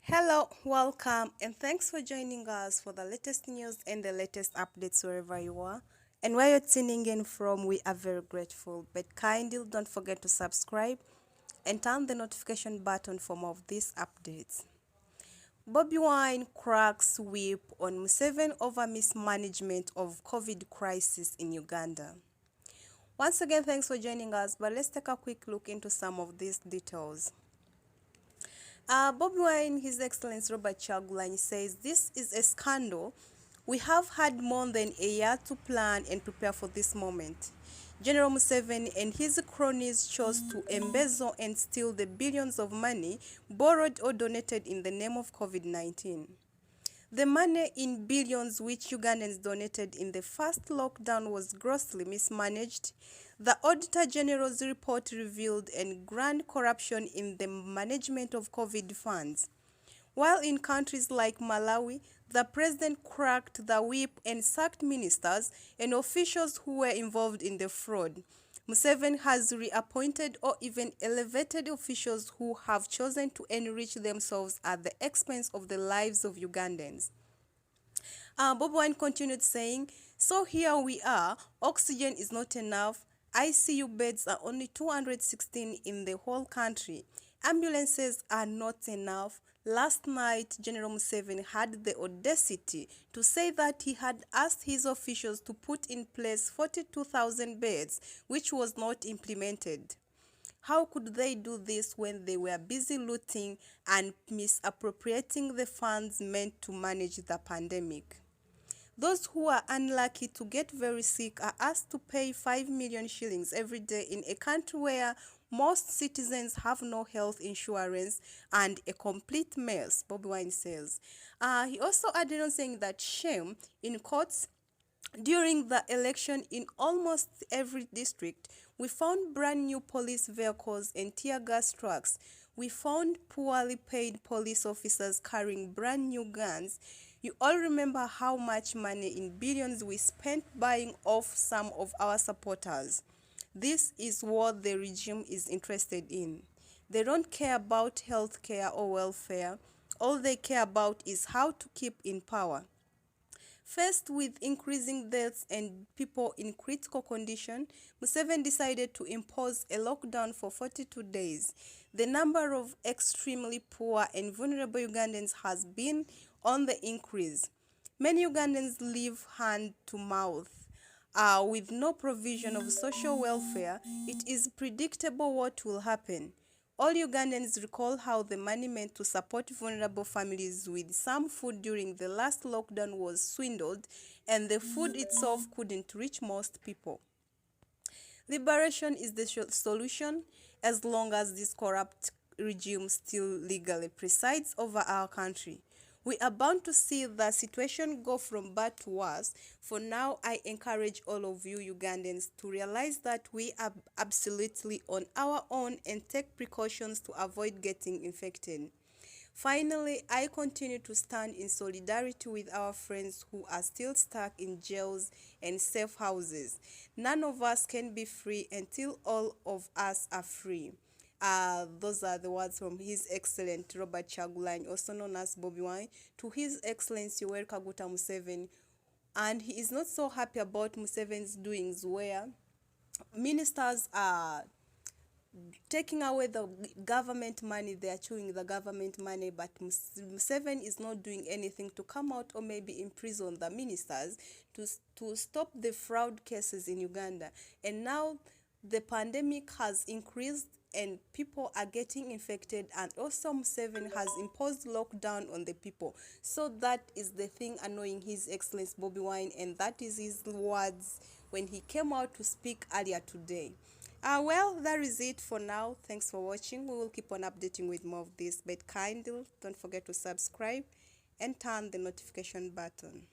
Hello, welcome, and thanks for joining us for the latest news and the latest updates wherever you are. And where you're tuning in from, we are very grateful. But kindly don't forget to subscribe and turn the notification button for more of these updates. Bobi Wine cracks whip on Museveni over mismanagement of COVID crisis in Uganda. Once again, thanks for joining us, but let's take a quick look into some of these details. Bobi Wine, His Excellency Robert Chagulanyi, says this is a scandal. We have had more than a year to plan and prepare for this moment. General Museveni and his cronies chose to embezzle and steal the billions of money borrowed or donated in the name of COVID-19. The money in billions which Ugandans donated in the first lockdown was grossly mismanaged. The Auditor General's report revealed grand corruption in the management of COVID funds. While in countries like Malawi, the president cracked the whip and sacked ministers and officials who were involved in the fraud. Museveni has reappointed or even elevated officials who have chosen to enrich themselves at the expense of the lives of Ugandans. Bobi Wine continued saying, "So here we are, oxygen is not enough, ICU beds are only 216 in the whole country. Ambulances are not enough. Last night, General Museveni had the audacity to say that he had asked his officials to put in place 42,000 beds, which was not implemented. How could they do this when they were busy looting and misappropriating the funds meant to manage the pandemic? Those who are unlucky to get very sick are asked to pay 5 million shillings every day in a country where most citizens have no health insurance and a complete mess," Bobi Wine says. He also added on saying that shame in courts. During the election in almost every district, we found brand new police vehicles and tear gas trucks. We found poorly paid police officers carrying brand new guns. You all remember how much money in billions we spent buying off some of our supporters. This is what the regime is interested in. They don't care about health care or welfare. All they care about is how to keep in power. Faced with increasing deaths and people in critical condition, Museveni decided to impose a lockdown for 42 days. The number of extremely poor and vulnerable Ugandans has been on the increase. Many Ugandans live hand to mouth. With no provision of social welfare, it is predictable what will happen. All Ugandans recall how the money meant to support vulnerable families with some food during the last lockdown was swindled, and the food itself couldn't reach most people. Liberation is the solution as long as this corrupt regime still legally presides over our country. We are bound to see the situation go from bad to worse. For now, I encourage all of you Ugandans to realize that we are absolutely on our own and take precautions to avoid getting infected. Finally, I continue to stand in solidarity with our friends who are still stuck in jails and safe houses. None of us can be free until all of us are free." Those are the words from His Excellency Robert Chagulanyi, also known as Bobi Wine, to His Excellency Yoweri Kaguta Museveni. And he is not so happy about Museveni's doings, where ministers are taking away the government money, they are chewing the government money, but Museveni is not doing anything to come out or maybe imprison the ministers to stop the fraud cases in Uganda. And now the pandemic has increased and people are getting infected, and also Museveni has imposed lockdown on the people. So that is the thing annoying His Excellency Bobi Wine, and that is his words when he came out to speak earlier today. Well, that is it for now. Thanks for watching. We will keep on updating with more of this, but kindly don't forget to subscribe and turn the notification button.